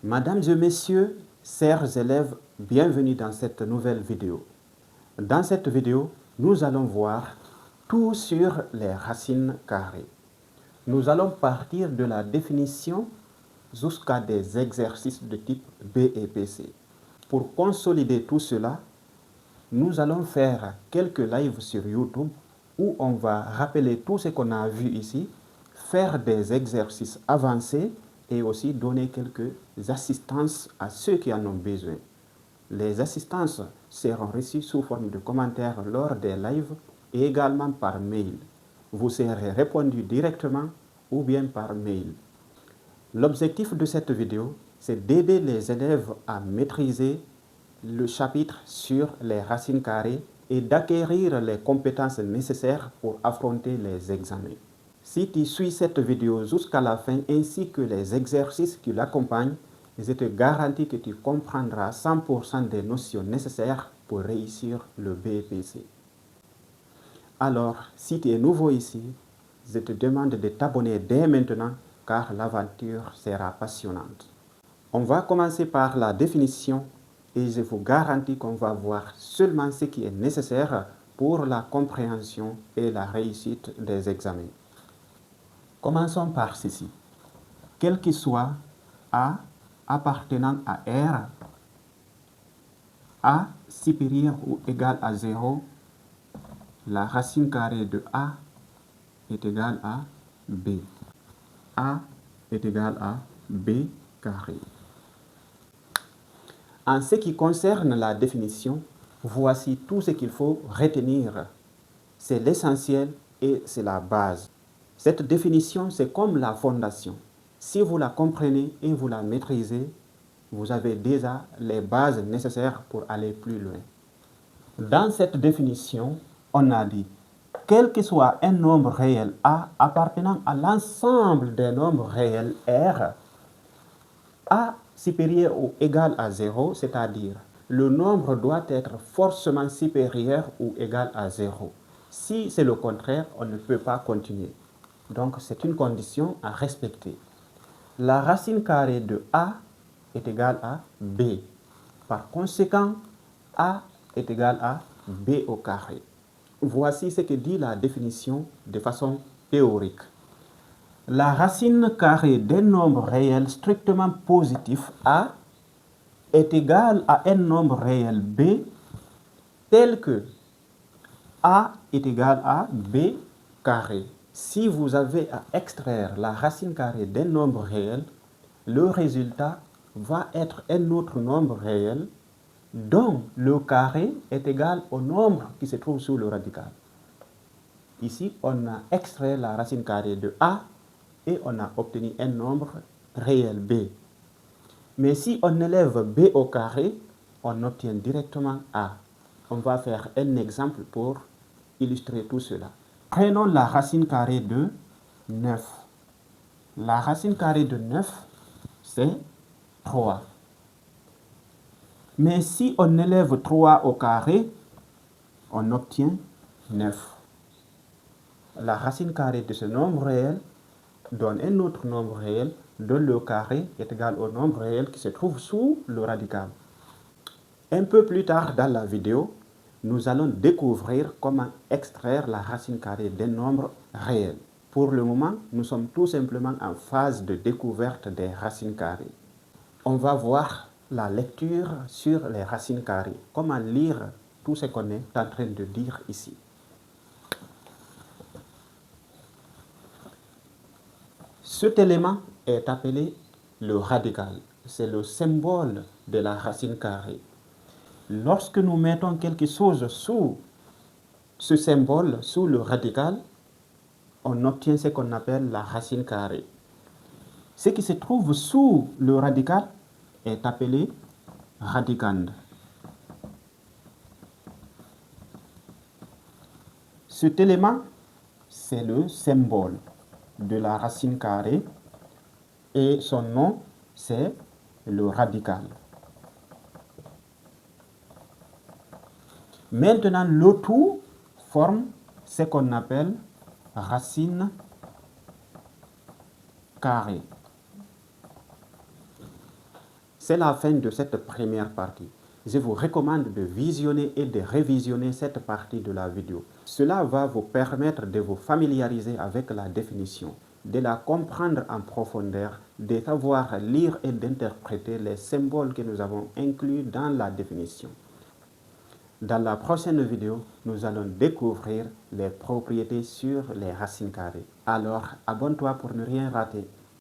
Mesdames et messieurs, chers élèves, bienvenue dans cette nouvelle vidéo. Dans cette vidéo, nous allons voir tout sur les racines carrées. Nous allons partir de la définition jusqu'à des exercices de type B et PC. Pour consolider tout cela, nous allons faire quelques lives sur YouTube où on va rappeler tout ce qu'on a vu ici, faire des exercices avancés et aussi donner quelques assistances à ceux qui en ont besoin. Les assistances seront reçues sous forme de commentaires lors des lives et également par mail. Vous serez répondu directement ou bien par mail. L'objectif de cette vidéo, c'est d'aider les élèves à maîtriser le chapitre sur les racines carrées et d'acquérir les compétences nécessaires pour affronter les examens. Si tu suis cette vidéo jusqu'à la fin ainsi que les exercices qui l'accompagnent, je te garantis que tu comprendras 100% des notions nécessaires pour réussir le BEPC. Alors, si tu es nouveau ici, je te demande de t'abonner dès maintenant car l'aventure sera passionnante. On va commencer par la définition et je vous garantis qu'on va voir seulement ce qui est nécessaire pour la compréhension et la réussite des examens. Commençons par ceci. Quel que soit A appartenant à R, A supérieur ou égal à 0, la racine carrée de A est égale à B. A est égal à B carré. En ce qui concerne la définition, voici tout ce qu'il faut retenir. C'est l'essentiel et c'est la base. Cette définition, c'est comme la fondation. Si vous la comprenez et vous la maîtrisez, vous avez déjà les bases nécessaires pour aller plus loin. Dans cette définition, on a dit, quel que soit un nombre réel A appartenant à l'ensemble des nombres réels R, A supérieur ou égal à 0, c'est-à-dire le nombre doit être forcément supérieur ou égal à 0. Si c'est le contraire, on ne peut pas continuer. Donc c'est une condition à respecter. La racine carrée de A est égale à B. Par conséquent, A est égal à B au carré. Voici ce que dit la définition de façon théorique. La racine carrée d'un nombre réel strictement positif A est égale à un nombre réel B tel que A est égal à B carré. Si vous avez à extraire la racine carrée d'un nombre réel, le résultat va être un autre nombre réel dont le carré est égal au nombre qui se trouve sous le radical. Ici, on a extrait la racine carrée de A et on a obtenu un nombre réel B. Mais si on élève B au carré, on obtient directement A. On va faire un exemple pour illustrer tout cela. Prenons la racine carrée de 9. La racine carrée de 9, c'est 3. Mais si on élève 3 au carré, on obtient 9. La racine carrée de ce nombre réel donne un autre nombre réel dont le carré est égal au nombre réel qui se trouve sous le radical. Un peu plus tard dans la vidéo, nous allons découvrir comment extraire la racine carrée d'un nombre réel. Pour le moment, nous sommes tout simplement en phase de découverte des racines carrées. On va voir la lecture sur les racines carrées, comment lire tout ce qu'on est en train de dire ici. Cet élément est appelé le radical. C'est le symbole de la racine carrée. Lorsque nous mettons quelque chose sous ce symbole, sous le radical, on obtient ce qu'on appelle la racine carrée. Ce qui se trouve sous le radical est appelé radicande. Cet élément, c'est le symbole de la racine carrée et son nom, c'est le radical. Maintenant, le tout forme ce qu'on appelle racine carrée. C'est la fin de cette première partie. Je vous recommande de visionner et de révisionner cette partie de la vidéo. Cela va vous permettre de vous familiariser avec la définition, de la comprendre en profondeur, de savoir lire et d'interpréter les symboles que nous avons inclus dans la définition. Dans la prochaine vidéo, nous allons découvrir les propriétés sur les racines carrées. Alors, abonne-toi pour ne rien rater.